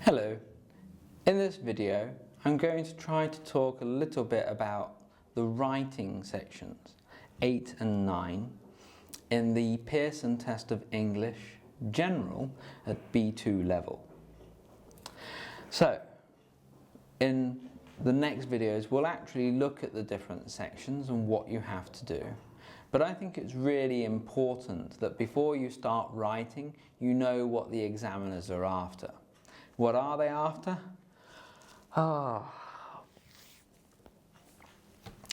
Hello, in this video I'm going to try to talk a little bit about the writing sections 8 and 9 in the Pearson Test of English General at B2 level. So in the next videos we'll actually look at the different sections and what you have to do. But I think it's really important that before you start writing you know what the examiners are after. What are they after?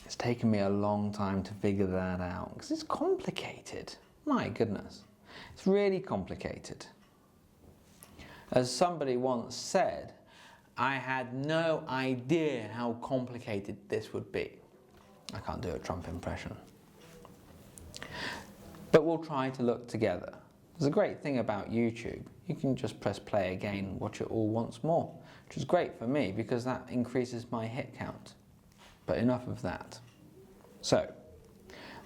It's taken me a long time to figure that out because it's complicated. My goodness, it's really complicated. As somebody once said, I had no idea how complicated this would be. I can't do a Trump impression. But we'll try to look together. There's a great thing about YouTube. You can just press play again and watch it all once more, which is great for me because that increases my hit count. But enough of that. So,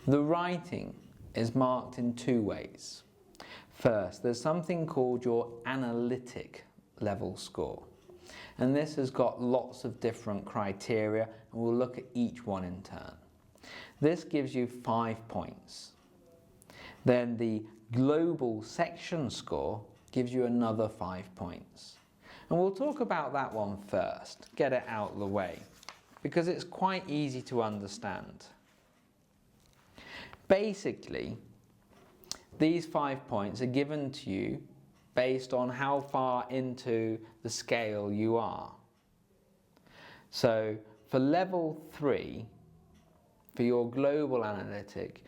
the writing is marked in two ways. First, there's something called your Analytic level score. And this has got lots of different criteria, and we'll look at each one in turn. This gives you 5 points. Then the global section score gives you another 5 points. And we'll talk about that one first, get it out of the way, because it's quite easy to understand. Basically, these 5 points are given to you based on how far into the scale you are. So for level 3, for your global analytic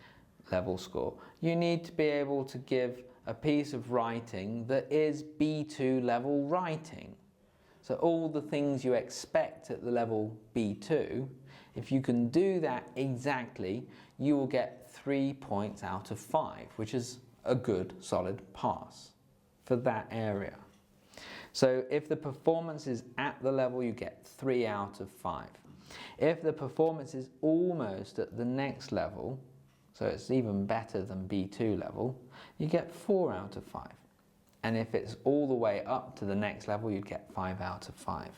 level score, you need to be able to give a piece of writing that is B2 level writing. So all the things you expect at the level B2, if you can do that exactly, you will get 3 points out of 5, which is a good solid pass for that area. So if the performance is at the level, you get 3 out of 5. If the performance is almost at the next level, so it's even better than B2 level, you get 4 out of 5. And if it's all the way up to the next level, you'd get 5 out of 5.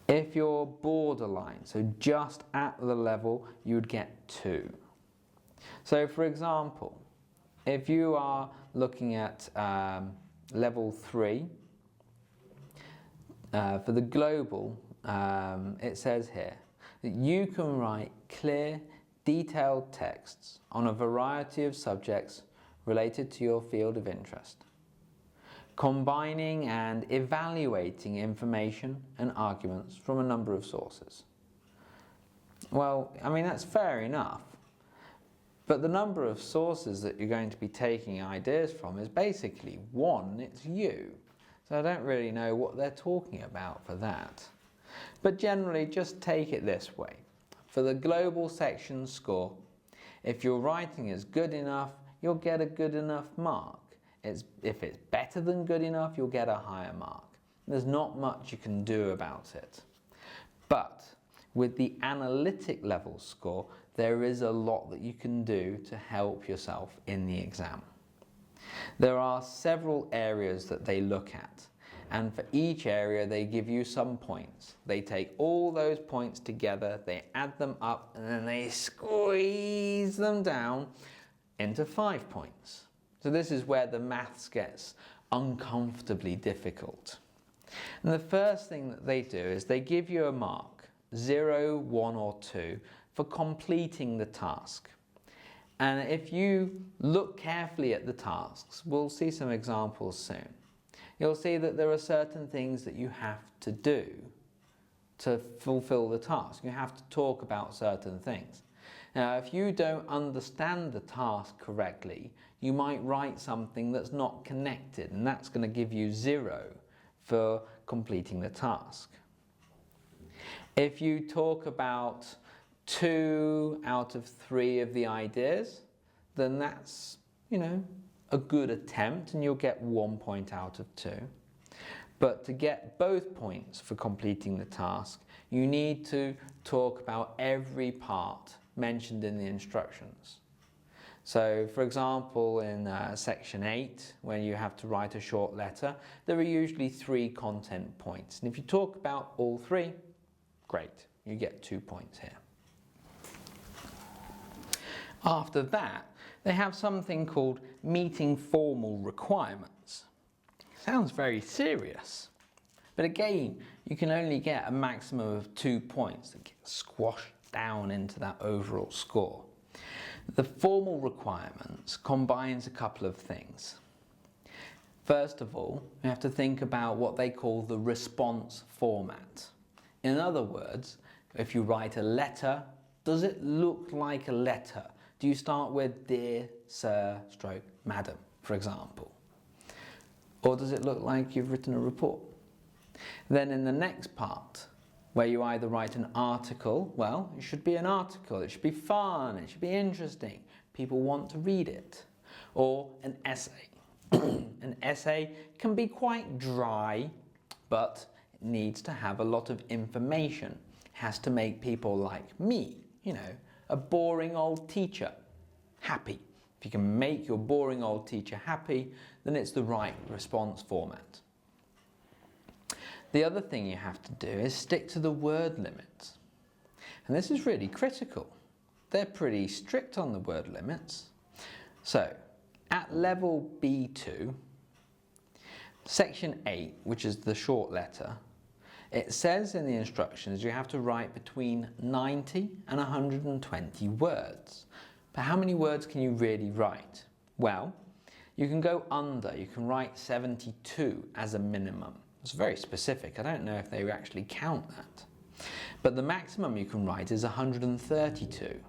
If you're borderline, so just at the level, you would get 2. So for example, if you are looking at level 3, for the global, it says here that you can write clear, detailed texts on a variety of subjects related to your field of interest, combining and evaluating information and arguments from a number of sources. Well, I mean, that's fair enough, but the number of sources that you're going to be taking ideas from is basically one, it's you. So I don't really know what they're talking about for that. But generally, just take it this way. For the global section score, if your writing is good enough, you'll get a good enough mark. If it's better than good enough, you'll get a higher mark. There's not much you can do about it. But with the analytic level score, there is a lot that you can do to help yourself in the exam. There are several areas that they look at, and for each area they give you some points. They take all those points together, they add them up, and then they squeeze them down into 5 points. So this is where the maths gets uncomfortably difficult. And the first thing that they do is they give you a mark, 0, 1 or 2, for completing the task. And if you look carefully at the tasks, we'll see some examples soon, you'll see that there are certain things that you have to do to fulfill the task. You have to talk about certain things. Now, if you don't understand the task correctly, you might write something that's not connected, and that's going to give you 0 for completing the task. If you talk about 2 out of 3 of the ideas, then that's, a good attempt, and you'll get 1 point out of 2. But to get both points for completing the task, you need to talk about every part mentioned in the instructions. So for example, in section 8, when you have to write a short letter, there are usually 3 content points. And if you talk about all 3, great, you get 2 points here. After that, they have something called meeting formal requirements. Sounds very serious. But again, you can only get a maximum of 2 points that get squashed down into that overall score. The formal requirements combines a couple of things. First of all, you have to think about what they call the response format. In other words, if you write a letter, does it look like a letter? Do you start with dear, sir, stroke, madam, for example? Or does it look like you've written a report? Then in the next part, where you either write an article, well, it should be an article, it should be fun, it should be interesting, people want to read it. Or an essay. An essay can be quite dry, but it needs to have a lot of information. It has to make people like me, you know, a boring old teacher, happy. If you can make your boring old teacher happy, then it's the right response format. The other thing you have to do is stick to the word limits. And this is really critical. They're pretty strict on the word limits. So, at level B2, section 8, which is the short letter, it says in the instructions you have to write between 90 and 120 words. But how many words can you really write? Well, you can go under, you can write 72 as a minimum. It's very specific, I don't know if they actually count that. But the maximum you can write is 132.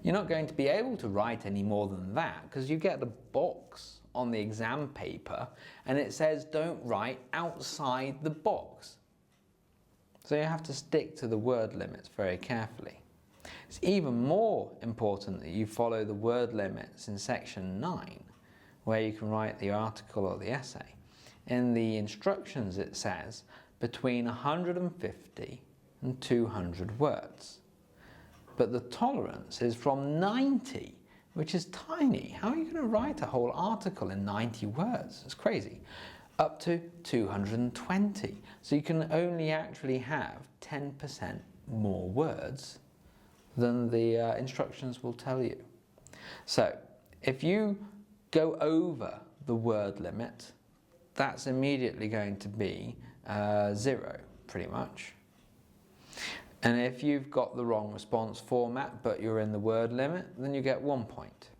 You're not going to be able to write any more than that because you get the box on the exam paper and it says don't write outside the box. So you have to stick to the word limits very carefully. It's even more important that you follow the word limits in section 9, where you can write the article or the essay. In the instructions it says between 150 and 200 words. But the tolerance is from 90, which is tiny. How are you going to write a whole article in 90 words? It's crazy. Up to 220. So you can only actually have 10% more words than the instructions will tell you. So if you go over the word limit, that's immediately going to be 0, pretty much. And if you've got the wrong response format, but you're in the word limit, then you get 1 point.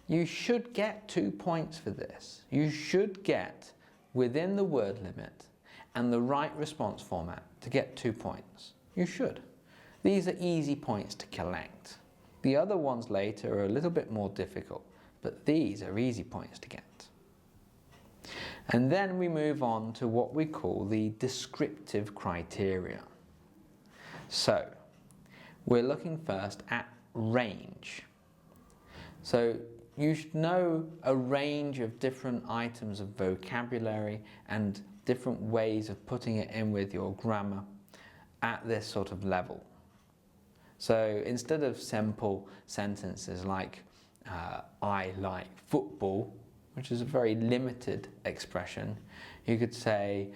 You should get 2 points for this. You should get within the word limit and the right response format to get 2 points. You should. These are easy points to collect. The other ones later are a little bit more difficult, but these are easy points to get. And then we move on to what we call the descriptive criteria. So, we're looking first at range. So, you should know a range of different items of vocabulary and different ways of putting it in with your grammar at this sort of level. So, instead of simple sentences like, I like football, which is a very limited expression, you could say,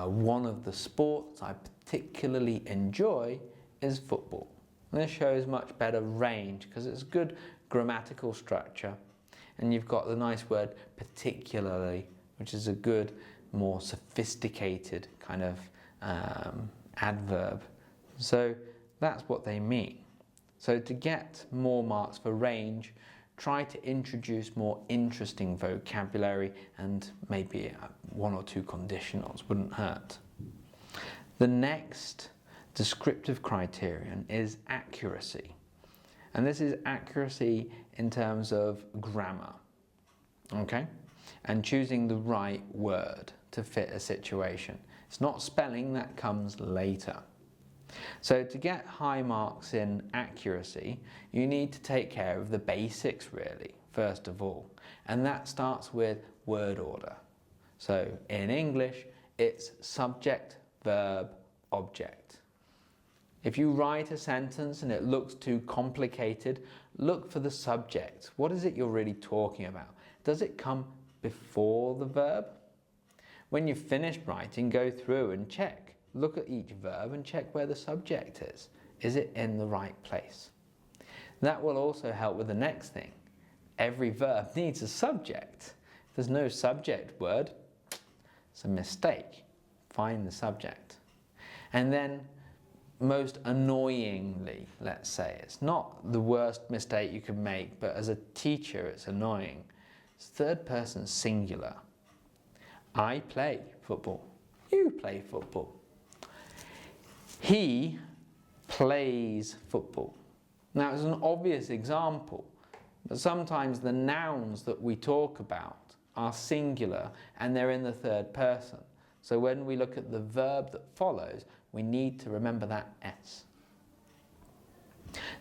one of the sports I particularly enjoy is football. And this shows much better range because it's good grammatical structure. And you've got the nice word particularly, which is a good, more sophisticated kind of adverb. So that's what they mean. So to get more marks for range, try to introduce more interesting vocabulary and maybe 1 or 2 conditionals wouldn't hurt. The next descriptive criterion is accuracy. And this is accuracy in terms of grammar, okay? And choosing the right word to fit a situation. It's not spelling, that comes later. So to get high marks in accuracy, you need to take care of the basics really, first of all. And that starts with word order. So in English, it's subject, verb, object. If you write a sentence and it looks too complicated, look for the subject. What is it you're really talking about? Does it come before the verb? When you've finished writing, go through and check. Look at each verb and check where the subject is. Is it in the right place? That will also help with the next thing. Every verb needs a subject. If there's no subject word, it's a mistake. Find the subject. And then, most annoyingly, let's say, it's not the worst mistake you could make, but as a teacher it's annoying. It's third person singular. I play football. You play football. He plays football. Now, it's an obvious example, but sometimes the nouns that we talk about are singular and they're in the third person. So when we look at the verb that follows, we need to remember that S.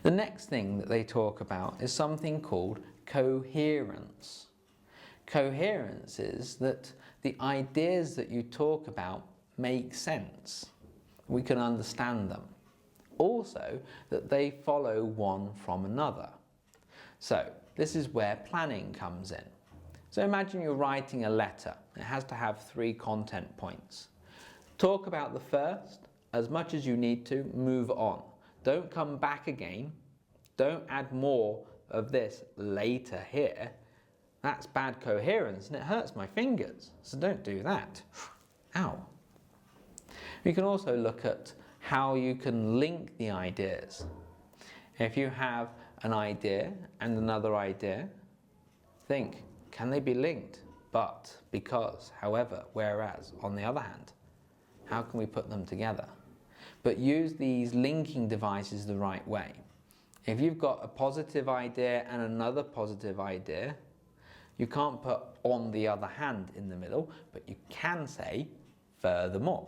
The next thing that they talk about is something called coherence. Coherence is that the ideas that you talk about make sense. We can understand them. Also, that they follow one from another. So, this is where planning comes in. So imagine you're writing a letter. It has to have 3 content points. Talk about the first as much as you need to, move on. Don't come back again. Don't add more of this later here. That's bad coherence and it hurts my fingers. So don't do that. Ow. We can also look at how you can link the ideas. If you have an idea and another idea, think, can they be linked? But, because, however, whereas, on the other hand, how can we put them together? But use these linking devices the right way. If you've got a positive idea and another positive idea, you can't put on the other hand in the middle, but you can say furthermore.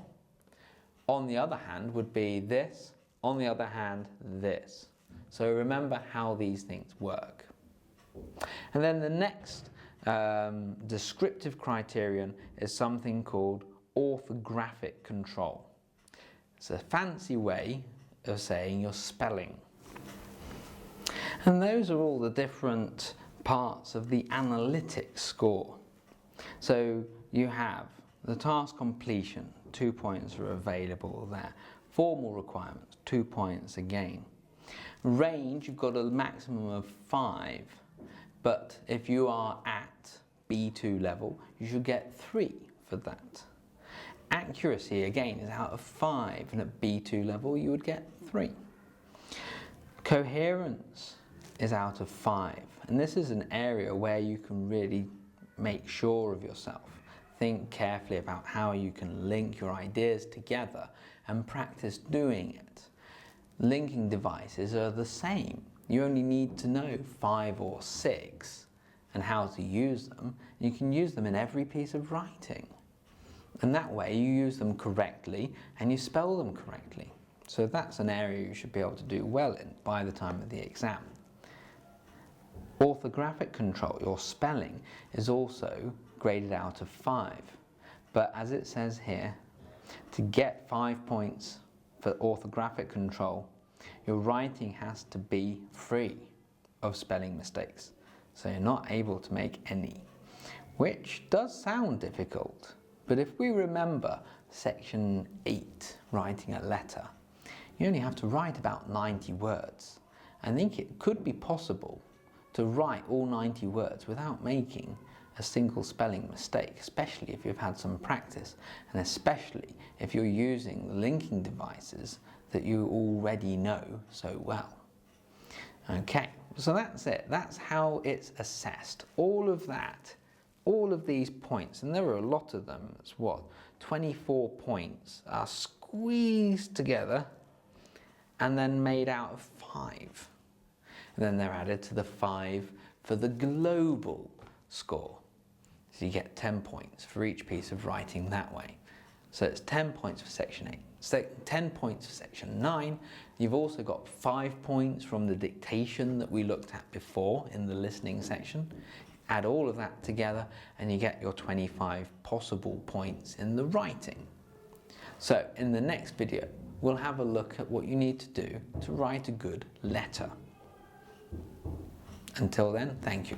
On the other hand would be this, on the other hand, this. So remember how these things work. And then the next descriptive criterion is something called orthographic control. It's a fancy way of saying your spelling. And those are all the different parts of the analytic score. So you have the task completion, 2 points are available there. Formal requirements, 2 points again. Range, you've got a maximum of 5, but if you are at B2 level, you should get 3 for that. Accuracy, again, is out of 5, and at B2 level, you would get 3. Coherence is out of 5, and this is an area where you can really make sure of yourself. Think carefully about how you can link your ideas together and practice doing it. Linking devices are the same. You only need to know 5 or 6 and how to use them. You can use them in every piece of writing. And that way you use them correctly and you spell them correctly. So that's an area you should be able to do well in by the time of the exam. Orthographic control, your spelling, is also graded out of 5. But as it says here, to get 5 points for orthographic control, your writing has to be free of spelling mistakes. So you're not able to make any, which does sound difficult. But if we remember section 8, writing a letter, you only have to write about 90 words. I think it could be possible to write all 90 words without making a single spelling mistake, especially if you've had some practice, and especially if you're using the linking devices that you already know so well. Okay, so that's it. That's how it's assessed. All of that, all of these points, and there are a lot of them, it's what, 24 points are squeezed together and then made out of 5. And then they're added to the 5 for the global score. So you get 10 points for each piece of writing that way. So it's 10 points for section 8, 10 points for section 9. You've also got 5 points from the dictation that we looked at before in the listening section. Add all of that together and you get your 25 possible points in the writing. So in the next video, we'll have a look at what you need to do to write a good letter. Until then, thank you.